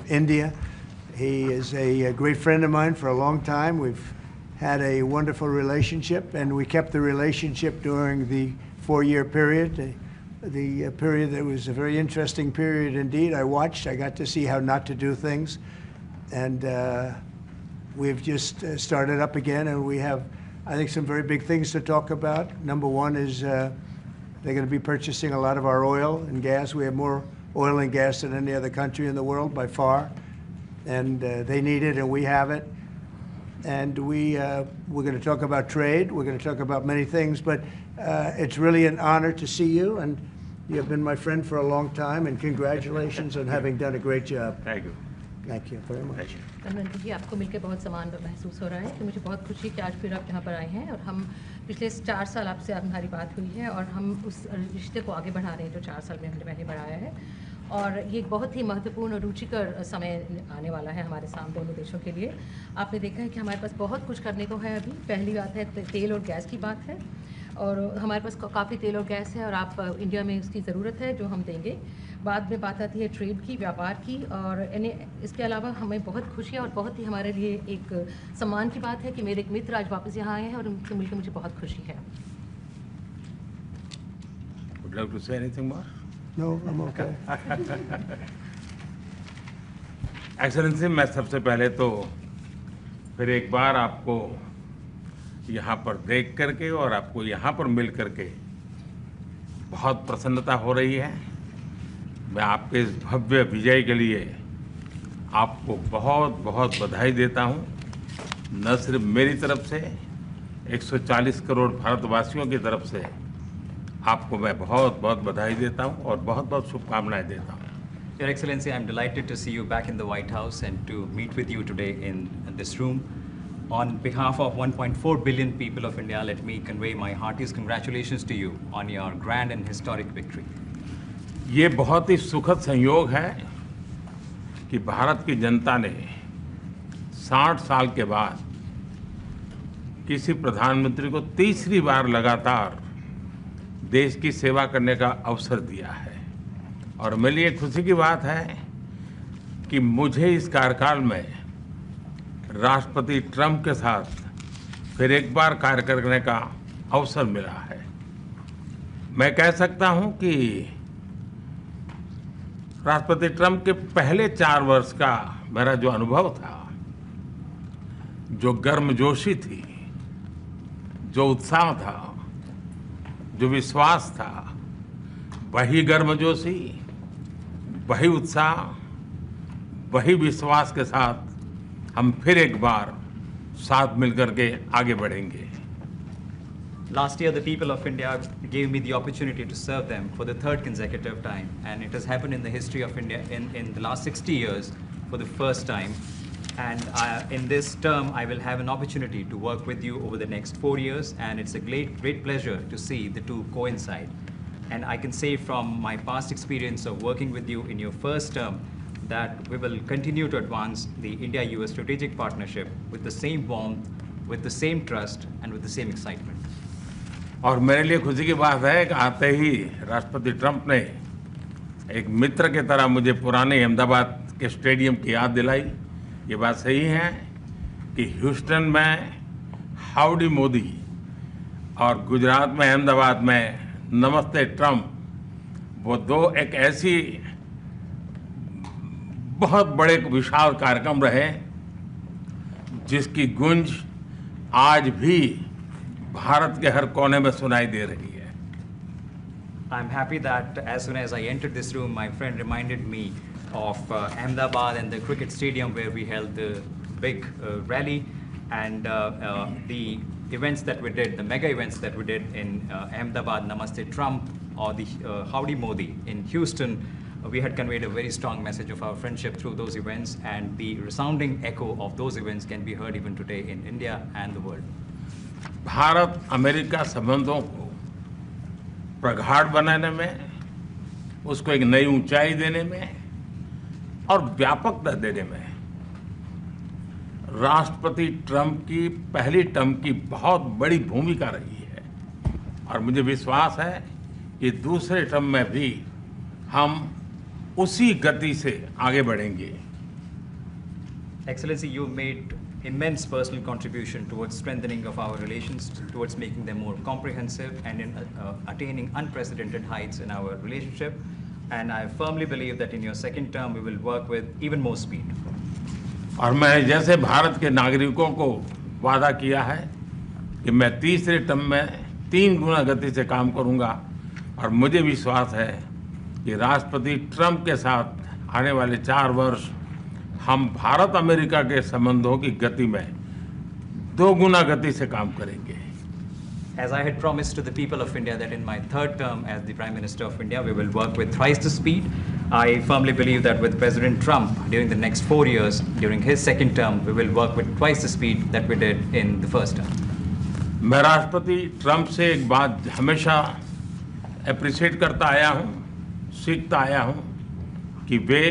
of India. He is a great friend of mine for a long time. We've had a wonderful relationship, and we kept the relationship during the 4-year period. The period that was a very interesting period indeed. I got to see how not to do things, and we've just started up again, and we have, I think, some very big things to talk about. Number one is they're going to be purchasing a lot of our oil and gas. We have more oil and gas than any other country in the world by far, and they need it, and we have it. And we're going to talk about trade. We're going to talk about many things, but it's really an honor to see you, and you have been my friend for a long time, and congratulations on having done a great job. Thank you. Thank you very much. Dharmendra ji, आपको मिलकर बहुत समान महसूस हो रहा है कि मुझे बहुत खुशी है कि आज फिर आप यहाँ पर आए हैं, और हम पिछले 4 साल आपसे हमारी बात हुई है, और हम उस रिश्ते को आगे बढ़ा रहे हैं जो 4 साल में हमने पहले बढ़ाया है। और ये एक बहुत ही महत्वपूर्ण और रुचिकर समय आने वाला है हमारे सामने दोनों देशों के लिए। आपने देखा है कि हमारे पास बहुत कुछ करने को है अभी। पहली बात है तेल और गैस की बात है, और हमारे पास काफ़ी तेल और गैस है, और आप इंडिया में उसकी ज़रूरत है जो हम देंगे। बाद में बात आती है ट्रेड की, व्यापार की, और इसके अलावा हमें बहुत खुशी है और बहुत ही हमारे लिए एक सम्मान की बात है कि मेरे एक मित्र आज वापस यहाँ आए हैं, और उनसे मिलकर मुझे बहुत खुशी है। Would you like to say anything more? No, I'm okay. Excellency, मैं सबसे पहले तो फिर एक बार आपको यहाँ पर देख करके और आपको यहाँ पर मिल करके बहुत प्रसन्नता हो रही है। मैं आपके इस भव्य विजय के लिए आपको बहुत बहुत बधाई देता हूँ। न सिर्फ मेरी तरफ से, 140 करोड़ भारतवासियों की तरफ से आपको मैं बहुत बहुत बधाई देता हूँ और बहुत बहुत शुभकामनाएं देता हूँ। Your Excellency, I'm delighted to see you back in the White House and to meet with you today in this room. On behalf of 1.4 billion people of India, let me convey my heartiest congratulations to you on your grand and historic victory. ये बहुत ही सुखद संयोग है कि भारत की जनता ने 60 साल के बाद किसी प्रधानमंत्री को तीसरी बार लगातार देश की सेवा करने का अवसर दिया है, और मेरे लिए खुशी की बात है कि मुझे इस कार्यकाल में राष्ट्रपति ट्रंप के साथ फिर एक बार कार्य करने का अवसर मिला है। मैं कह सकता हूं कि राष्ट्रपति ट्रंप के पहले 4 वर्ष का मेरा जो अनुभव था, जो गर्मजोशी थी, जो उत्साह था, जो विश्वास था, वही गर्मजोशी, वही उत्साह, वही विश्वास के साथ हम फिर एक बार साथ मिलकर के आगे बढ़ेंगे। Last year, the people of India gave me the opportunity to serve them for the 3rd consecutive time, and it has happened in the history of India in the last 60 years for the first time. And in this term, I will have an opportunity to work with you over the next 4 years, and it's a great pleasure to see the two coincide. And I can say from my past experience of working with you in your first term that we will continue to advance the India-US strategic partnership with the same warmth, with the same trust, and with the same excitement. और मेरे लिए खुशी की बात है कि आते ही राष्ट्रपति ट्रंप ने एक मित्र की तरह मुझे पुराने अहमदाबाद के स्टेडियम की याद दिलाई। ये बात सही है कि ह्यूस्टन में हाउडी मोदी और गुजरात में अहमदाबाद में नमस्ते ट्रंप, वो दो एक ऐसी बहुत बड़े विशाल कार्यक्रम रहे जिसकी गूंज आज भी भारत के हर कोने में सुनाई दे रही है। I'm happy that as soon as I entered this room, my friend reminded me of Ahmedabad and the cricket stadium where we held the big rally, and the events that we did, the mega events that we did in Ahmedabad, Namaste Trump, or the Howdy Modi in Houston. We had conveyed a very strong message of our friendship through those events, and the resounding echo of those events can be heard even today in India and the world. Bharat America संबंधों को प्रगाढ़ बनाने में, उसको एक नई ऊंचाई देने में और व्यापकता देने में राष्ट्रपति ट्रंप की पहली टर्म की बहुत बड़ी भूमिका रही है, और मुझे विश्वास है कि दूसरे टर्म में भी हम उसी गति से आगे बढ़ेंगे। Excellency, you made immense personal contribution towards strengthening of our relations, towards making them more comprehensive and in attaining unprecedented heights in our relationship. And I firmly believe that in your second term, we will work with even more speed. और मैं जैसे भारत के नागरिकों को वादा किया है कि मैं तीसरे टर्म में 3 गुना गति से काम करूंगा, और मुझे विश्वास है कि राष्ट्रपति ट्रंप के साथ आने वाले 4 वर्ष हम भारत अमेरिका के संबंधों की गति में 2 गुना गति से काम करेंगे। As I had promised to the people of India that in my third term as the Prime Minister of India, we will work with thrice the speed. I firmly believe that with President Trump, during the next 4 years, during his second term, we will work with twice the speed that we did in the first term. मैं राष्ट्रपति Trump से एक बात हमेशा appreciate करता आया हूं, सीखता आया हूं कि वे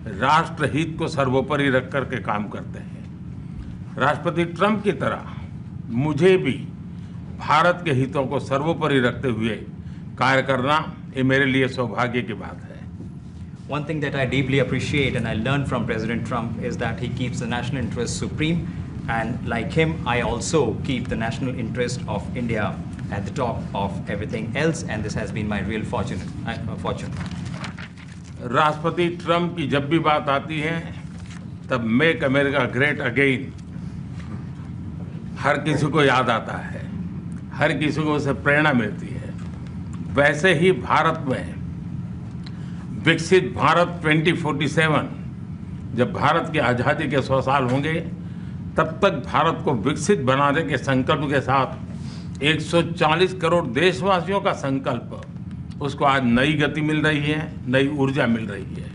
राष्ट्रहित को सर्वोपरि रख कर के काम करते हैं। राष्ट्रपति ट्रंप की तरह मुझे भी भारत के हितों को सर्वोपरि रखते हुए कार्य करना ये मेरे लिए सौभाग्य की बात है। One thing that I deeply appreciate and I learned from President Trump is that he keeps the national interest supreme, and like him, I also keep the national interest of India at the top of everything else, and this has been my real fortune. राष्ट्रपति Trump की जब भी बात आती है तब make America great again हर किसी को याद आता है, हर किसी को उससे प्रेरणा मिलती है। वैसे ही भारत में विकसित भारत 2047, जब भारत की आज़ादी के 100 साल होंगे, तब तक भारत को विकसित बनाने के संकल्प के साथ 140 करोड़ देशवासियों का संकल्प, उसको आज नई गति मिल रही है, नई ऊर्जा मिल रही है।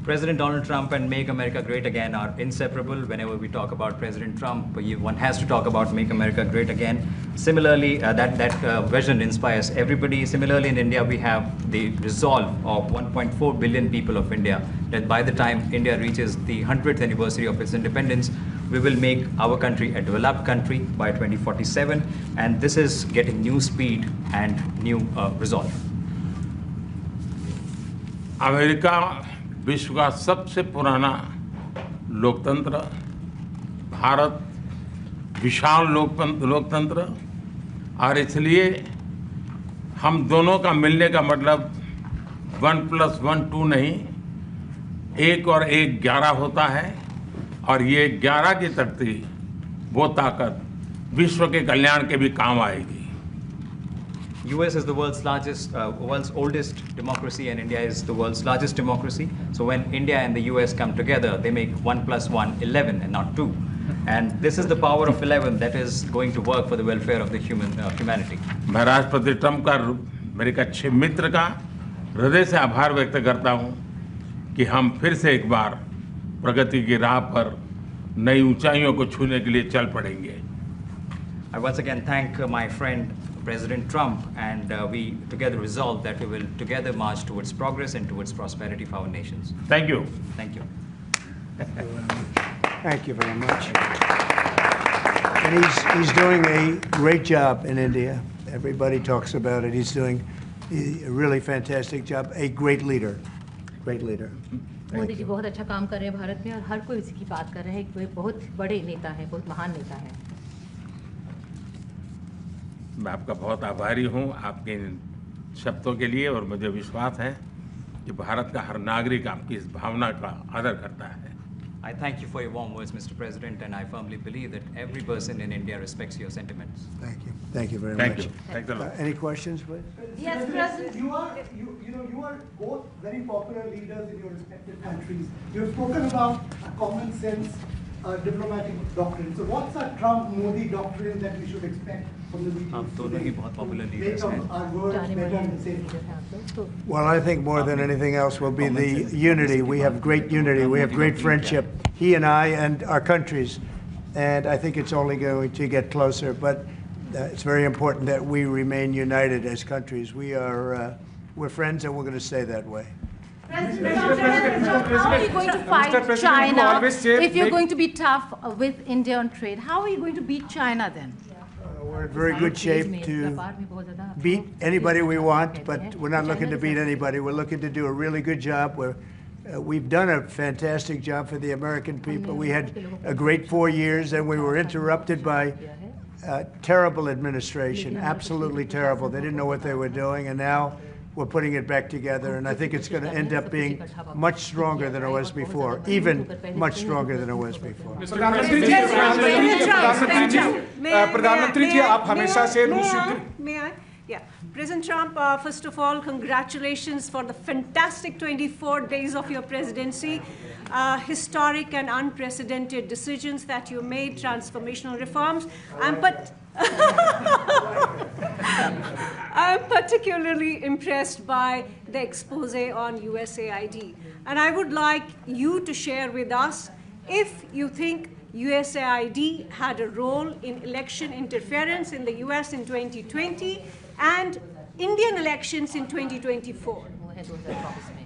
President Donald Trump and Make America Great Again are inseparable. Whenever we talk about President Trump, one has to talk about Make America Great Again. Similarly, that vision inspires everybody. Similarly, in India, we have the resolve of 1.4 billion people of India that by the time India reaches the 100th anniversary of its independence, we will make our country a developed country by 2047. And this is getting new speed and new resolve. America विश्व का सबसे पुराना लोकतंत्र, भारत विशाल लोकतंत्र, और इसलिए हम दोनों का मिलने का मतलब 1 + 1 2 नहीं, 1 और 1 11 होता है, और ये 11 की तख्ती वो ताकत विश्व के कल्याण के भी काम आएगी। US is the world's oldest democracy, and India is the world's largest democracy. So when India and the US come together, they make 1 + 1 11 and not 2. And this is the power of 11 that is going to work for the welfare of the humanity. मैं राष्ट्रपति Trump का, मेरे एक अच्छे मित्र का हृदय से आभार व्यक्त करता हूं कि हम फिर से एक बार प्रगति की राह पर नई ऊंचाइयों को छूने के लिए चल पड़ेंगे। I once again thank my friend President Trump, and we together resolve that we will together march towards progress and towards prosperity for our nations. Thank you. Thank you. Thank you very much. And he's doing a great job in India. Everybody talks about it. He's doing a really fantastic job. A great leader. Great leader. Modi ji बहुत अच्छा काम कर रहे हैं भारत में, और हर कोई इसी की बात कर रहे हैं कि वे बहुत बड़े नेता हैं, बहुत महान नेता हैं। मैं आपका बहुत आभारी हूं आपके इन शब्दों के लिए, और मुझे विश्वास है कि भारत का हर नागरिक आपकी इस भावना का आदर करता है। I thank you for your warm words, Mr. President, and I firmly believe that every person in India respects your sentiments. Thank you. Thank you very Thank much. you. Thanks a lot. Any questions, please? Yes, President. You are both very popular leaders in your respective countries. You've spoken about a common sense diplomatic doctrine. So what's a Trump-Modi doctrine that we should expect from the meeting? आप दोनों ही बहुत popular leaders हैं। Make our world जाने better वाले and safer. Leader हैं आप लोग, तो Well, I think more than anything else will be the unity. We have great unity. We have great friendship, he and I and our countries. And I think it's only going to get closer. But it's very important that we remain united as countries. We're friends, and we're going to stay that way. President, how are you going to fight China if you're going to be tough with India on trade? How are you going to beat China then? We're in very good shape to व्यापार में बहुत ज़्यादा beat anybody we want, but we're not looking to beat anybody. We're looking to do a really good job. We're we've done a fantastic job for the American people. We had a great 4 years, and we were interrupted by terrible administration, absolutely terrible. They didn't know what they were doing, and now we're putting it back together, and I think it's going to end up being much stronger than it was before, even much stronger than it was before. प्रधानमंत्री जी आप हमेशा से रूस युद्ध May I? Yeah. President Trump, first of all, congratulations for the fantastic 24 days of your presidency. Historic and unprecedented decisions that you made, transformational reforms. I'm particularly impressed by the expose on USAID. And I would like you to share with us if you think USAID had a role in election interference in the US in 2020 and Indian elections in 2024.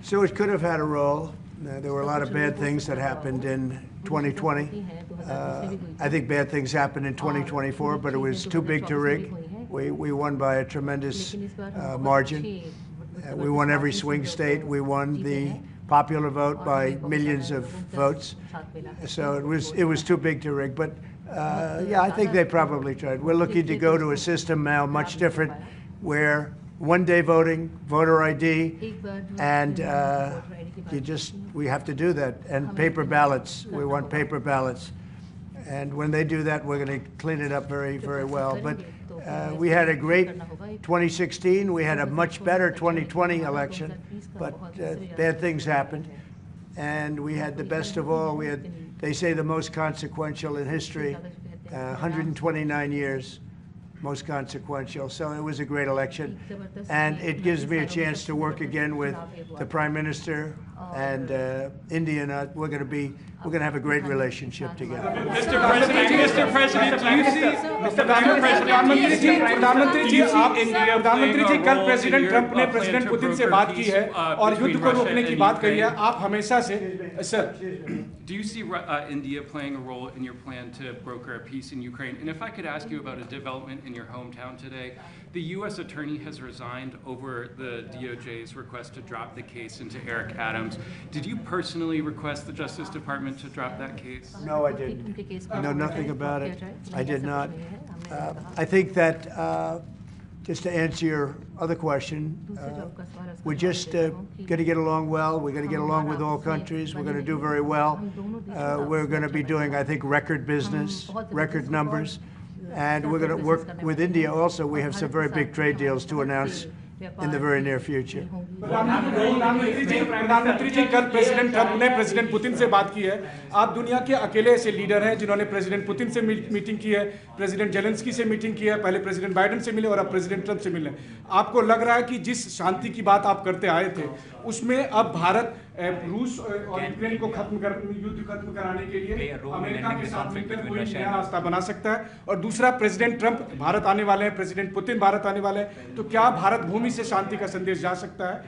So it could have had a role. There were a lot of bad things that happened in 2020. I think bad things happened in 2024, but it was too big to rig. We won by a tremendous margin. We won every swing state. We won the popular vote by millions of votes. So it was too big to rig. But yeah, I think they probably tried. We're looking to go to a system now much different, where one-day voting, voter ID, and we have to do that. And paper ballots. We want paper ballots. And when they do that, we're going to clean it up very, very well. But we had a great 2016. We had a much better 2020 election, but bad things happened. And we had the best of all. We had, they say, the most consequential in history, 129 years. Most consequential. So it was a great election, and it gives me a chance to work again with the Prime Minister and India. And we're going to have a great relationship together. Mr. President, do you see प्रधानमंत्री जी कल president Trump ने president Putin से बात की है और युद्ध को रोकने की बात कही है. आप हमेशा से sir Do you see India playing a role in your plan to broker a peace in Ukraine? And if I could ask you about a development in your hometown today, the U.S. attorney has resigned over the DOJ's request to drop the case into Eric Adams. Did you personally request the Justice Department to drop that case? No, I didn't. I know nothing about it. I did not. I think that, just to answer your other question, we're just going to get along well. We're going to get along with all countries. We're going to do very well. We're going to be doing, I think, record business, record numbers. And we're going to work with India also. We have some very big trade deals to announce in the very near future. प्रधानमंत्री जी कल president Trump ने president Putin से बात की है. आप दुनिया के अकेले ऐसे लीडर हैं जिन्होंने प्रेसिडेंट पुतिन से मीटिंग की है, प्रेसिडेंट जेलेंस्की से मीटिंग की है, पहले प्रेसिडेंट बाइडेन से मिले और अब प्रेसिडेंट ट्रंप से मिले. आपको लग रहा है कि जिस शांति की बात आप करते आए थे उसमें अब भारत रूस और यूक्रेन को युद्ध खत्म कराने के लिए अमेरिका के साथ मिलकर कोई नया रास्ता बना सकता है? और दूसरा, प्रेसिडेंट ट्रंप भारत आने वाले हैं, प्रेसिडेंट पुतिन भारत आने वाले हैं, तो क्या भारत भूमि से शांति का संदेश जा सकता है?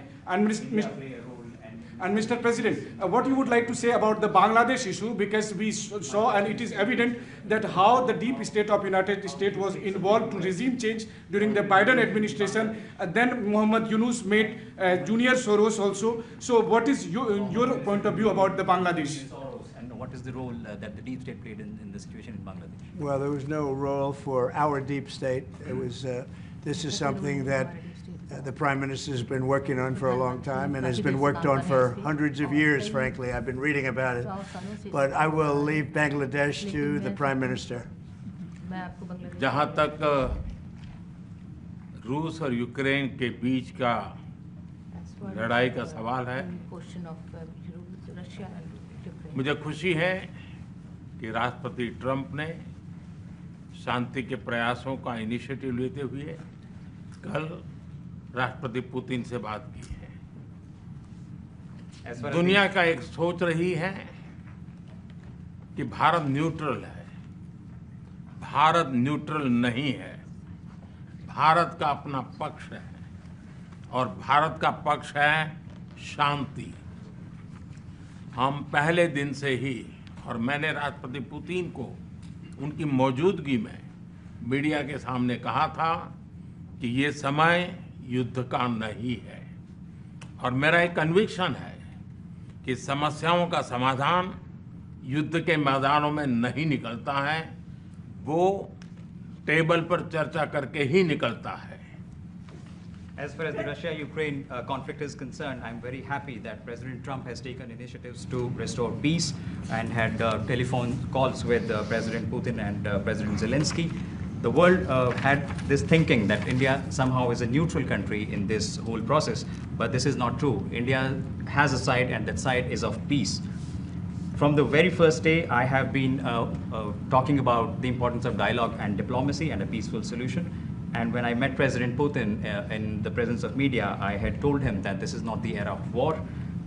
And Mr. President, what you would like to say about the Bangladesh issue, because we saw and it is evident that how the deep state of United States was involved to regime change during the Biden administration. Then Muhammad Yunus made Junior Soros also. So what is your point of view about the Bangladesh? And what is the role that the deep state played in the situation in Bangladesh? Well, there was no role for our deep state. It was, this is something that the Prime Minister has been working on for a long time and has been worked on for hundreds of years, frankly. I've been reading about it. But I will leave Bangladesh to the Prime Minister. जहाँ तक रूस और Ukraine के बीच का लड़ाई का सवाल है, मुझे खुशी है कि राष्ट्रपति ट्रंप ने शांति के प्रयासों का इनिशिएटिव लेते हुए कल राष्ट्रपति पुतिन से बात की है. दुनिया का एक सोच रही है कि भारत न्यूट्रल है. भारत न्यूट्रल नहीं है. भारत का अपना पक्ष है और भारत का पक्ष है शांति. हम पहले दिन से ही, और मैंने राष्ट्रपति पुतिन को उनकी मौजूदगी में मीडिया के सामने कहा था कि ये समय युद्ध का नहीं है, और मेरा एक कन्विक्शन है कि समस्याओं का समाधान युद्ध के मैदानों में नहीं निकलता है, वो टेबल पर चर्चा करके ही निकलता है। As far as the Russia-Ukraine conflict is concerned, I'm very happy that President Trump has taken initiatives to restore peace and had telephone calls with President Putin and President Zelensky. The world had this thinking that India somehow is a neutral country in this whole process, but this is not true. India has a side, and that side is of peace. From the very first day, I have been talking about the importance of dialogue and diplomacy and a peaceful solution. And when I met President Putin in the presence of media, I had told him that this is not the era of war,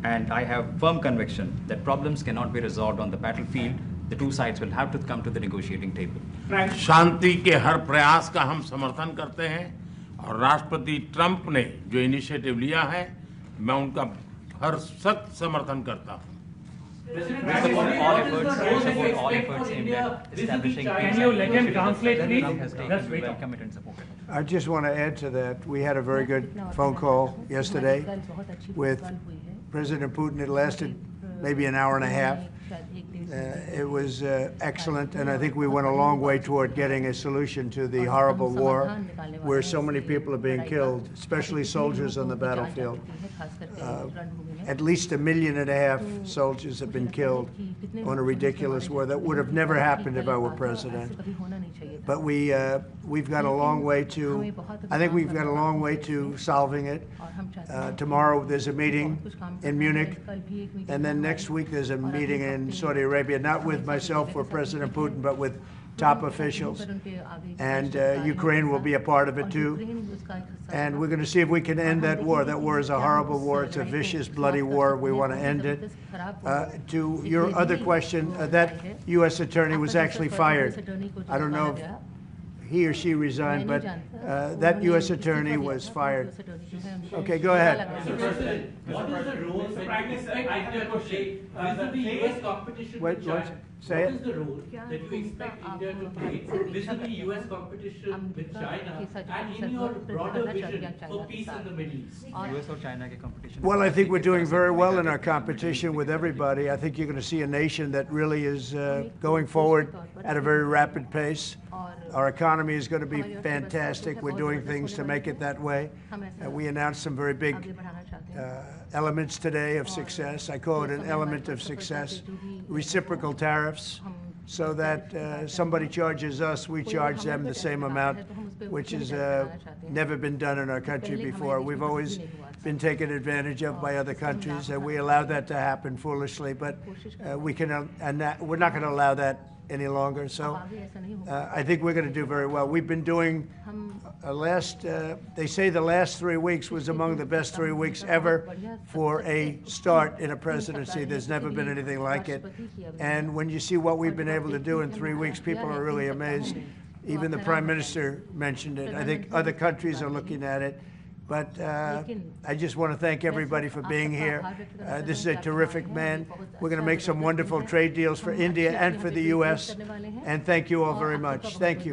and I have firm conviction that problems cannot be resolved on the battlefield. The two sides will have to come to the negotiating table. शांति के हर प्रयास का हम समर्थन करते हैं, और राष्ट्रपति Trump ने जो इनिशिएटिव लिया है, मैं उनका हर सख्त समर्थन करता हूं। We support all efforts aimed at establishing peace. Can you let him translate, please? Trump has taken to welcome it and support it. I just want to add to that. We had a very good phone call yesterday with President Putin. It lasted maybe an hour and a half. It was excellent, and I think we went a long way toward getting a solution to the horrible war where so many people are being killed, especially soldiers on the battlefield. At least 1.5 million soldiers have been killed on a ridiculous war that would have never happened if I were president. But we've got a long way to, I think we've got a long way to solving it. Tomorrow there's a meeting in Munich, and then next week there's a meeting in Saudi Arabia, not with myself or President Putin, but with top officials. And Ukraine will be a part of it too. And we're going to see if we can end that war. That war is a horrible war. It's a vicious, bloody war. We want to end it. To your other question, that U.S. attorney was actually fired. I don't know if he or she resigned, but that U.S. attorney was fired. Okay, go ahead. What is the role, Prime Minister, I have a question. Vis-a-vis U.S. competition with China, Say what it. is the role that you expect India to play vis-a-vis U.S. competition with China and in your broader vision for peace in the Middle East? US or China के competition? Well, I think we're doing very well in our competition with everybody. I think you're going to see a nation that really is going forward at a very rapid pace. Our economy is going to be fantastic. We're doing things to make it that way. We announced some very big elements today of success. I call it an element of success. Reciprocal tariffs, so that somebody charges us, we charge them the same amount, which has never been done in our country before. We've always been taken advantage of by other countries, and we allowed that to happen foolishly, but we're not going to allow that any longer. So I think we're going to do very well. We've been doing they say the last 3 weeks was among the best 3 weeks ever for a start in a presidency. There's never been anything like it. And when you see what we've been able to do in 3 weeks, people are really amazed. Even the Prime Minister mentioned it. I think other countries are looking at it. But I just want to thank everybody for being here. This is a terrific man. We're going to make some wonderful trade deals for India and for the U.S. And thank you all very much. Thank you.